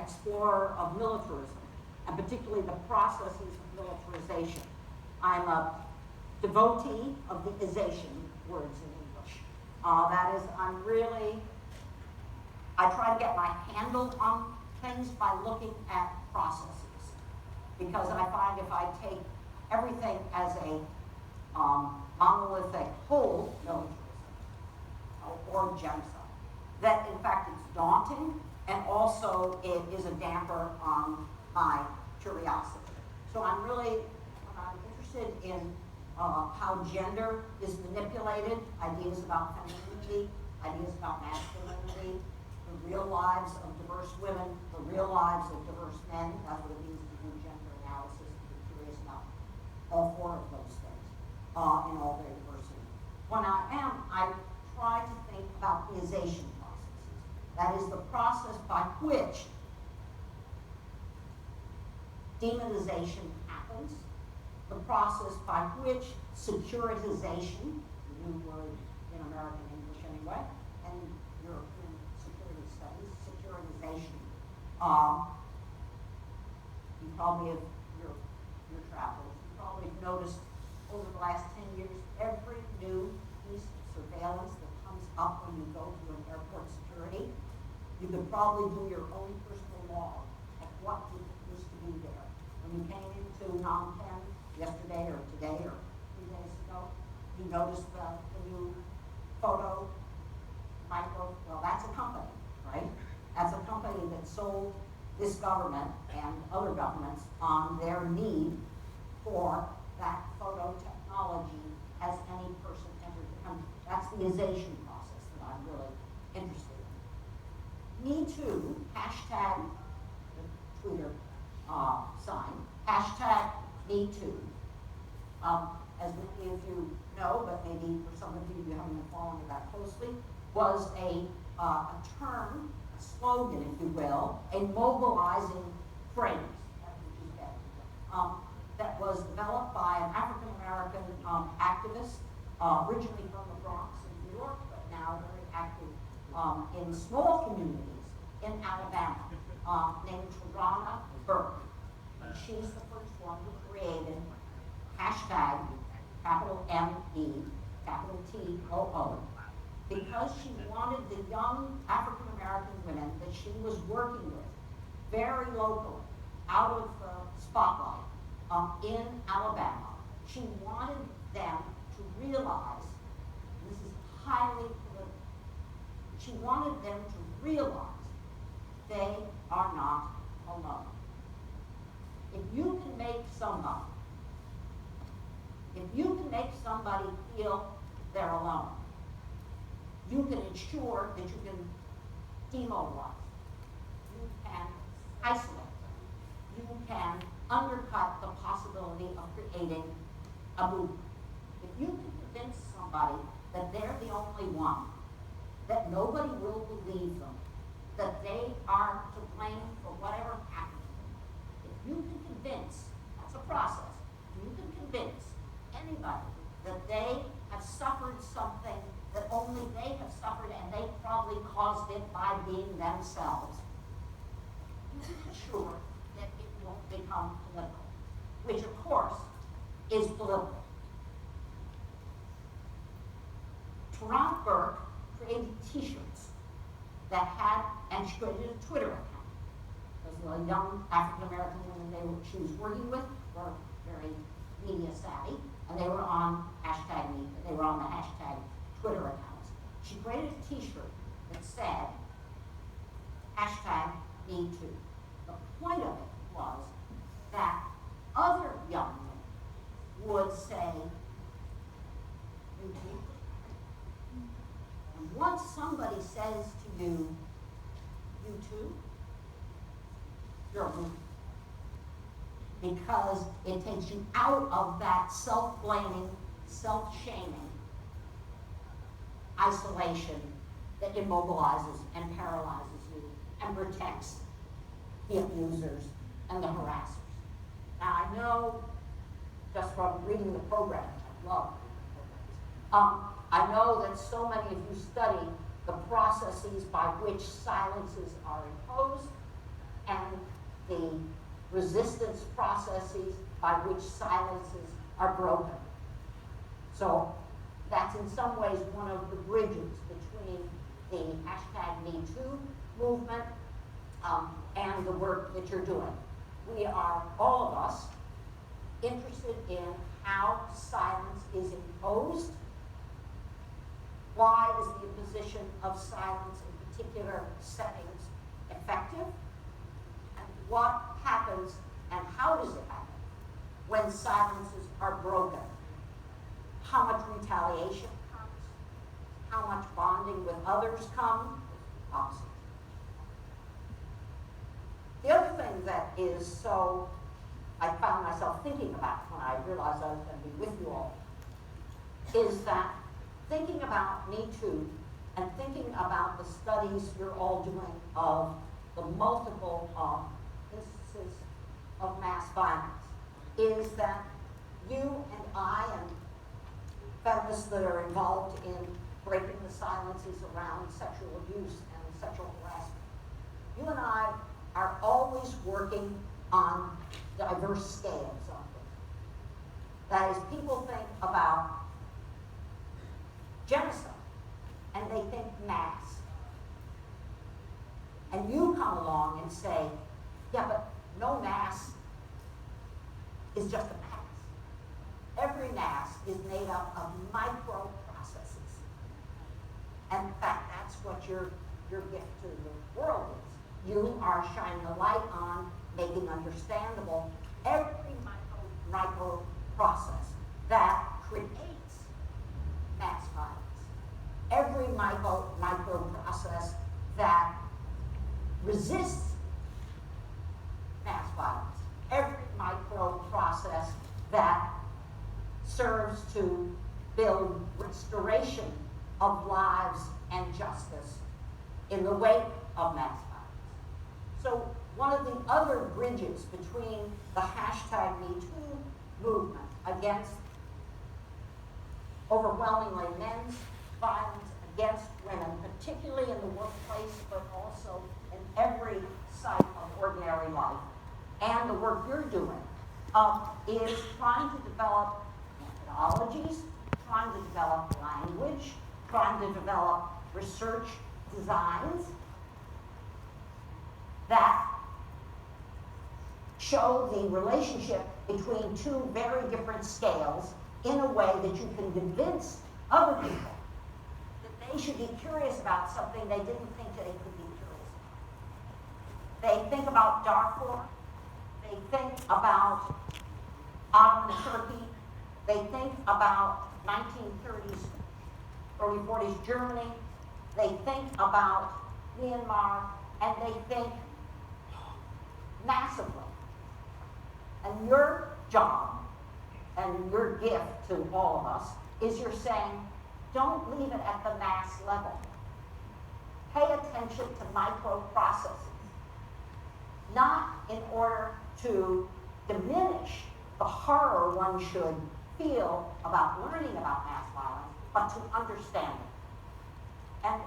explorer of militarism, and particularly the processes of militarization. I'm a devotee of the isation words in English. I try to get my handle on things by looking at processes, because I find if I take everything as a monolithic whole, militarism, or genocide, that in fact it's daunting, and also it is a damper on my curiosity. So I'm interested in how gender is manipulated, ideas about femininity, ideas about masculinity, the real lives of diverse women, the real lives of diverse men. That's what it means to do gender analysis, to be curious about all four of those things in all their diversity. When I try to think about the isation processes. That is the process by which demonization happens, the process by which securitization, the new word in American English anyway, and European security studies, securitization. You probably have your travels, you probably have noticed over the last 10 years, every new piece of surveillance that comes up when you go to an airport security, you could probably do your own personal log of what used to be there. When you came into Phnom Penh yesterday or today or 3 days ago, you noticed the new photo micro. Well, that's a company, right? That's a company that sold this government and other governments on their need for that photo technology as any person entered the country. That's the isation process that I'm really interested in. Me Too, hashtag, the Twitter sign, hashtag Me Too. As many of you know, but maybe for some of you haven't been following it that closely, was a term, a slogan, if you will, a mobilizing phrase, that was developed by an African-American activist, originally from the Bronx in New York, but now very active in small communities in Alabama, named Tarana Burke. And she's the first one who created hashtag, capital M-E, capital T-O-O, because she wanted the young African-American women that she was working with, very locally, out of the spotlight, in Alabama. She wanted them to realize, and this is highly political, she wanted them to realize they are not alone. If you can make somebody feel they're alone, you can ensure that you can demobilize. You can isolate them. You can undercut the possibility of creating a movement. If you can convince somebody that they're the only one, that nobody will believe them, that they are to blame for whatever happens to them, if you can convince, that's a process, if you can convince anybody that they have suffered something that only they have suffered and they probably caused it by being themselves, you can ensure that it won't become political, which of course is political. Tarana Burke created t-shirts that had, and she created a Twitter account, because the young African-American women she was working with were very media savvy, and they were on the hashtag Twitter accounts. She created a t-shirt that said, hashtag Me Too. The point of it was that other young men would say, You too. And once somebody says to you, You too, you're a movement. Because it takes you out of that self-blaming, self-shaming isolation that immobilizes and paralyzes you and protects the abusers and the harassers. Now, I know, just from reading the program, I love reading the programs, I know that so many of you study the processes by which silences are imposed and the resistance processes by which silences are broken. So that's in some ways one of the bridges between the #MeToo movement and the work that you're doing. We are, all of us, interested in how silence is imposed. Why is the imposition of silence in particular settings effective? And what happens and how does it happen when silences are broken? How much retaliation comes? How much bonding with others comes? Opposite. The other thing that is so I found myself thinking about when I realized I was going to be with you all is that thinking about Me Too and thinking about the studies you're all doing of the multiple instances of mass violence is that you and I and feminists that are involved in breaking the silences around sexual abuse and sexual harassment, you and I are always working on diverse scales of it. That is, people think about genocide and they think mass. And you come along and say, yeah, but no mass is just a mass. Every mass is made up of micro processes. And in fact, that's what your gift to the world is. You are shining a light on making understandable every micro process that creates mass violence. Every micro process that resists mass violence. Every micro process that serves to build restoration of lives and justice in the wake of mass violence. So one of the other bridges between the #MeToo movement against overwhelmingly men's violence against women, particularly in the workplace, but also in every site of ordinary life, and the work you're doing, is trying to develop methodologies, trying to develop language, trying to develop research designs that show the relationship between two very different scales in a way that you can convince other people that they should be curious about something they didn't think they could be curious about. They think about Darfur, they think about Ottoman Turkey, they think about 1930s, early 40s Germany, they think about Myanmar, and they think massively. And your job and your gift to all of us is you're saying, don't leave it at the mass level. Pay attention to micro processes, not in order to diminish the horror one should feel about learning about mass violence, but to understand it. And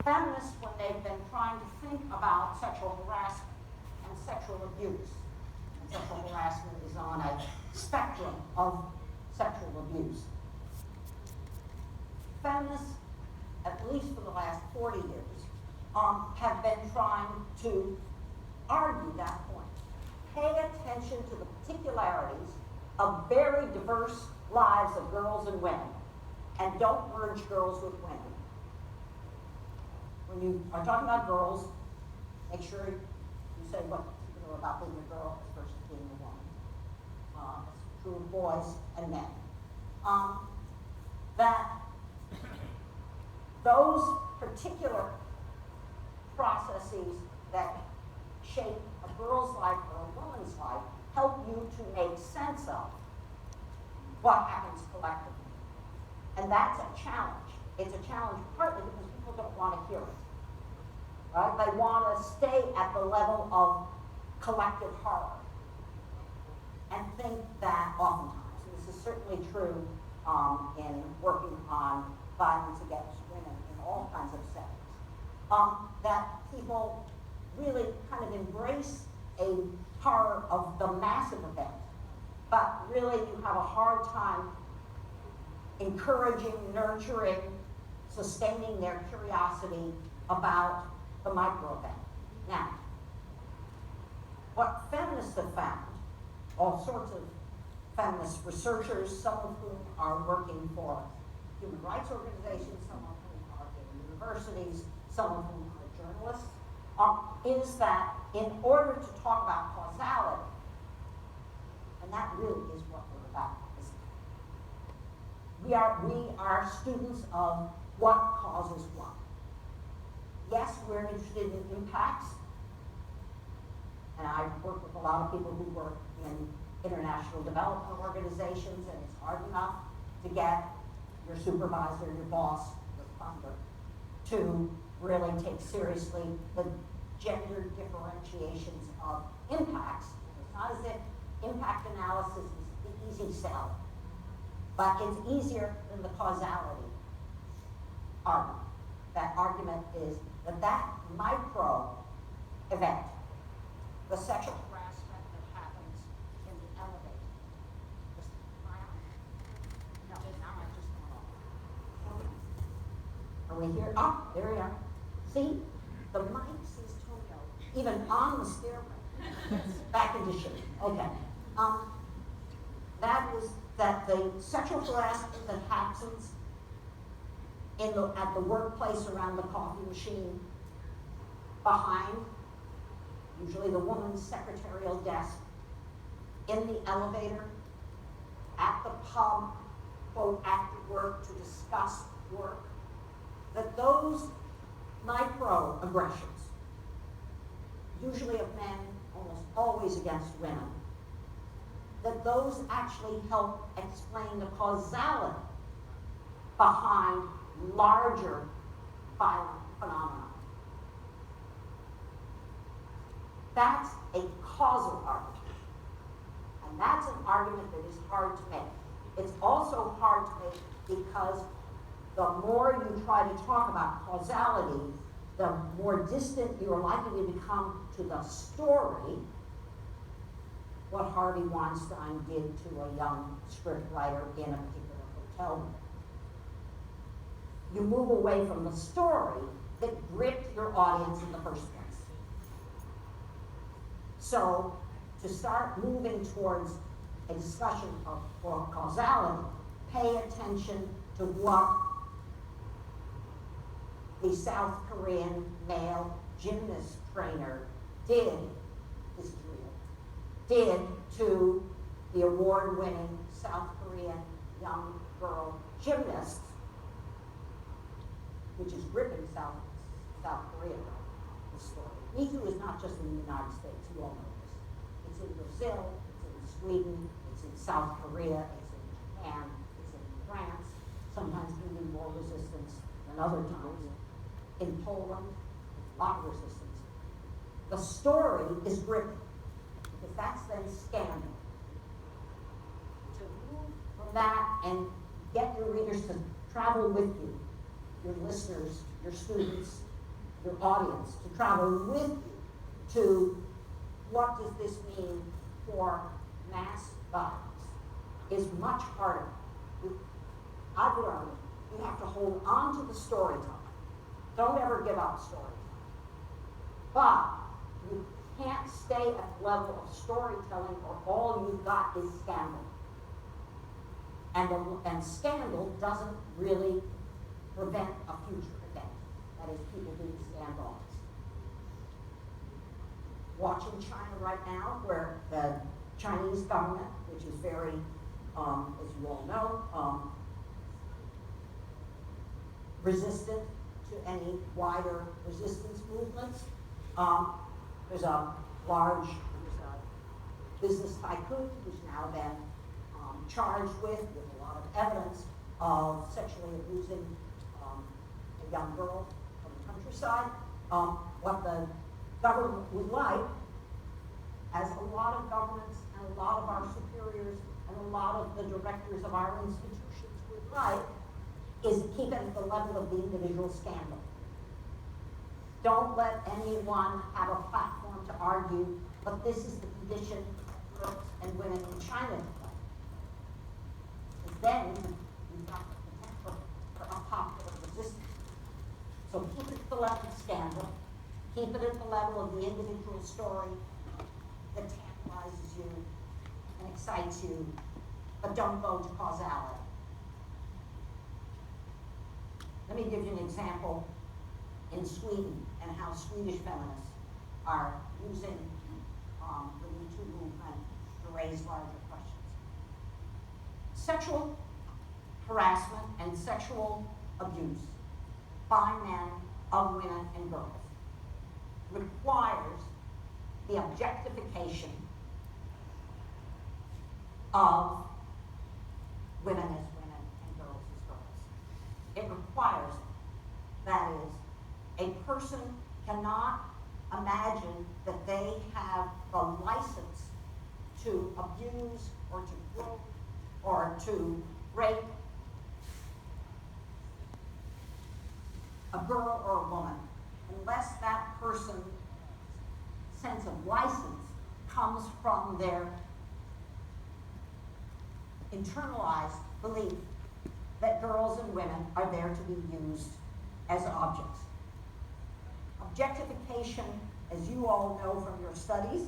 feminists, when they've been trying to think about sexual harassment and sexual abuse, and sexual harassment is on a spectrum of sexual abuse, feminists, at least for the last 40 years, have been trying to argue that point. Pay attention to the particularities of very diverse lives of girls and women, and don't merge girls with women. When you are talking about girls, make sure you say what's particular about being a girl versus being a woman. It's true of boys and men. That those particular processes that shape a girl's life or a woman's life help you to make sense of what happens collectively. And that's a challenge. It's a challenge partly because people don't want to hear it. Right? They want to stay at the level of collective horror and think that oftentimes, and this is certainly true in working on violence against women in all kinds of settings, that people really kind of embrace a horror of the massive event, but really you have a hard time encouraging, nurturing, sustaining their curiosity about the micro event. Now, what feminists have found, all sorts of feminist researchers, some of whom are working for human rights organizations, some of whom are in universities, some of whom are journalists, is that in order to talk about causality, and that really is what we're about, we are students of what causes what. Yes, we're interested in impacts, and I work with a lot of people who work in international development organizations, and it's hard enough to get your supervisor, your boss, your funder, to really take seriously the gender differentiations of impacts. It's not as if impact analysis is the easy sell, but it's easier than the causality argument. That argument is that micro event, the sexual harassment that happens in the elevator. No, now I just went off. Are we here? Oh, there we are. See, the mic says Tonio, even on the stairway. Back into shape. Okay. That is that the sexual harassment that happens at the workplace around the coffee machine, behind, usually the woman's secretarial desk, in the elevator, at the pub, quote, after work to discuss work, that those microaggressions, usually of men, almost always against women, that those actually help explain the causality behind larger violent phenomena. That's a causal argument. And that's an argument that is hard to make. It's also hard to make because the more you try to talk about causality, the more distant you're likely to become to the story, what Harvey Weinstein did to a young scriptwriter in a particular hotel room. You move away from the story that gripped your audience in the first place. So, to start moving towards a discussion of causality, pay attention to what the South Korean male gymnast trainer did, this is real, did to the award-winning South Korean young girl gymnast, which is gripping South Korea, the story. Me Too is not just in the United States, you all know this. It's in Brazil, it's in Sweden, it's in South Korea, it's in Japan, it's in France, sometimes even more resistance than other times. In Poland, a lot of resistance. The story is gripping, because that's then scandal. To move from that and get your readers to travel with you, your listeners, your students, your audience, to travel with you to what does this mean for mass violence is much harder. I've learned you have to hold on to the storytelling. Don't ever give up storytelling. But you can't stay at the level of storytelling or all you've got is scandal. And scandal doesn't really prevent a future event. That is, people being scandalous. Watching China right now, where the Chinese government, which is very, as you all know, resistant to any wider resistance movements. There's a large business tycoon who's now been charged with a lot of evidence of sexually abusing a young girl from the countryside. What the government would like, as a lot of governments and a lot of our superiors and a lot of the directors of our institutions would like, is to keep it at the level of the individual scandal. Don't let anyone have a platform to argue, but this is the condition for girls and women in China today. Because then you've got the potential for unpopular resistance. So keep it at the level of scandal. Keep it at the level of the individual story that tantalizes you and excites you, but don't go to causality. Let me give you an example in Sweden and how Swedish feminists are using the Me Too movement to raise larger questions. Sexual harassment and sexual abuse by men of women and girls requires the objectification of women as women and girls as girls. It requires it. That is, a person cannot imagine that they have the license to abuse or to grope or to rape a girl or a woman unless that person's sense of license comes from their internalized belief that girls and women are there to be used as objects. Objectification, as you all know from your studies,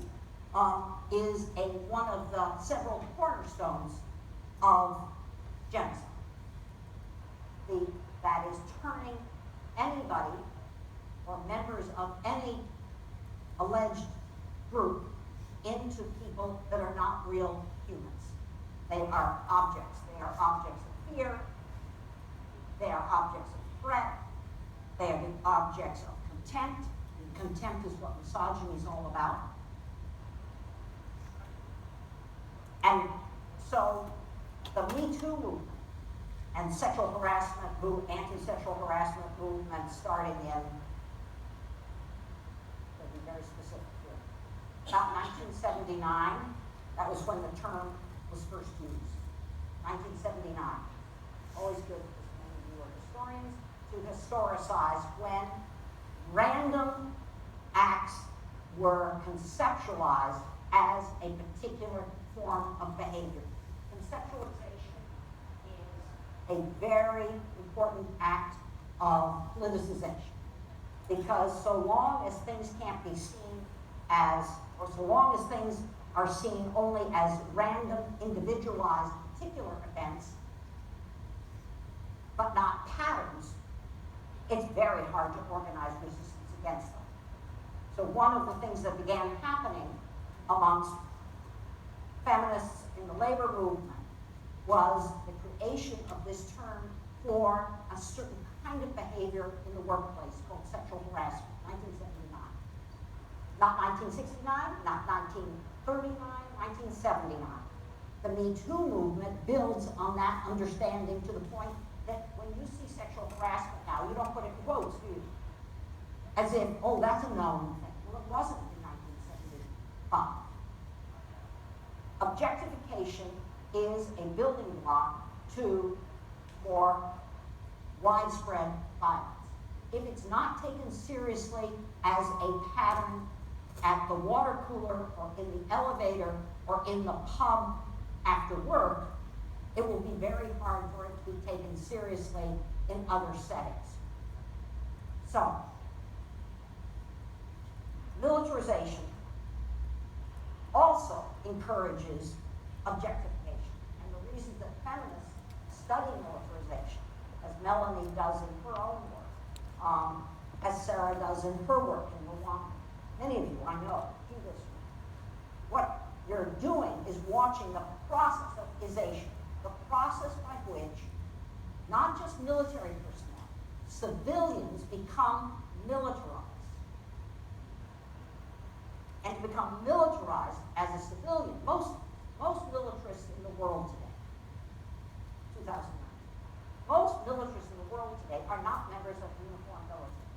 is one of the several cornerstones of genocide. That is turning anybody or members of any alleged group into people that are not real humans. They are objects. They are objects of fear. They are objects of threat. They are objects of contempt. And contempt is what misogyny is all about. And so the Me Too movement and sexual harassment anti-sexual harassment movement starting in, to be very specific here, about 1979. That was when the term was first used. 1979. Always good, because many of you are historians, to historicize when random acts were conceptualized as a particular form of behavior. Conceptualization is a very important act of politicization, because so long as things can't be seen as, or so long as things are seen only as random, individualized, particular events, but not patterns, it's very hard to organize resistance against them. So one of the things that began happening amongst feminists in the labor movement was the creation of this term for a certain kind of behavior in the workplace called sexual harassment, 1979. Not 1969, not 1939, 1979. The Me Too movement builds on that understanding to the point that when you see sexual harassment now, you don't put it in quotes, do you? As if, oh, that's a known thing. Well, it wasn't in 1975. Objectification is a building block to more widespread violence. If it's not taken seriously as a pattern at the water cooler or in the elevator or in the pub after work, it will be very hard for it to be taken seriously in other settings. So, militarization also encourages objectification. And the reason that feminists study militarization, as Melanie does in her own work, as Sarah does in her work in Rwanda, many of you I know do this. What you're doing is watching the process of ization, the process by which not just military personnel, civilians become militarized. And to become militarized as a civilian, most militarists in the world today, 2009, most militarists in the world today are not members of uniformed military.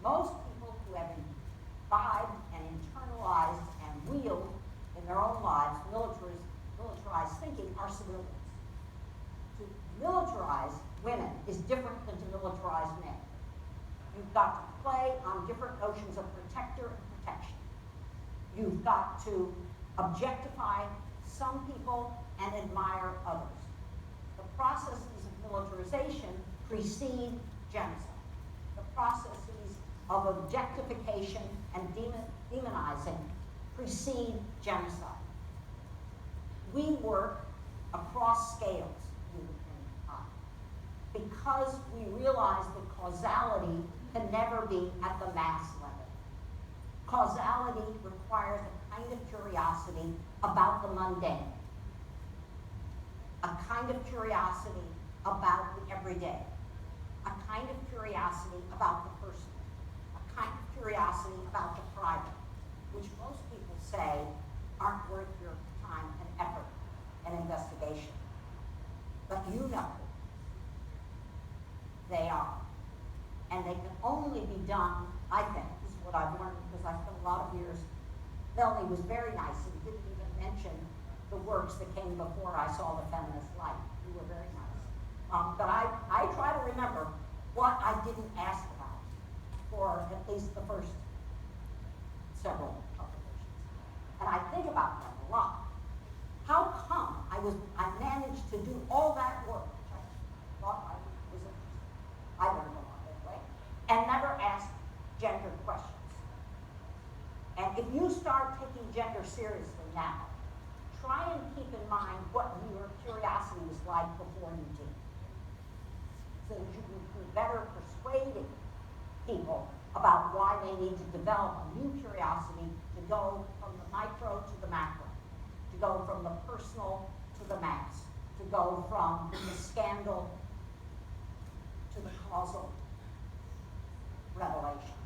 Most people who have imbibed and internalized and wielded in their own lives militarized thinking are civilians. To militarize women is different than to militarize men. You've got to play on different notions of protector and protection. You've got to objectify some people and admire others. The processes of militarization precede genocide. The processes of objectification and demonizing precede genocide. We work across scales, you and I, because we realize that causality can never be at the mass level. Causality requires a kind of curiosity about the mundane, a kind of curiosity about the everyday, a kind of curiosity about the personal, a kind of curiosity about the private, which most people say aren't worth your time and effort and investigation. But you know they are. And they can only be done, I think, this is what I've learned because I spent a lot of years. Melanie was very nice and didn't even mention the works that came before I saw the feminist light. You were very nice. But I try to remember what I didn't ask about for at least the first several publications. And I think about them a lot. How come I managed to do all that work, which I thought I was interesting. I learned a lot anyway, and never asked gender questions. And if you start taking gender seriously now, try and keep in mind what your curiosity was like before you did, so that you can be better persuading people about why they need to develop a new curiosity to go from the micro to the macro, to go from the personal to the mass, to go from the scandal to the causal revelation.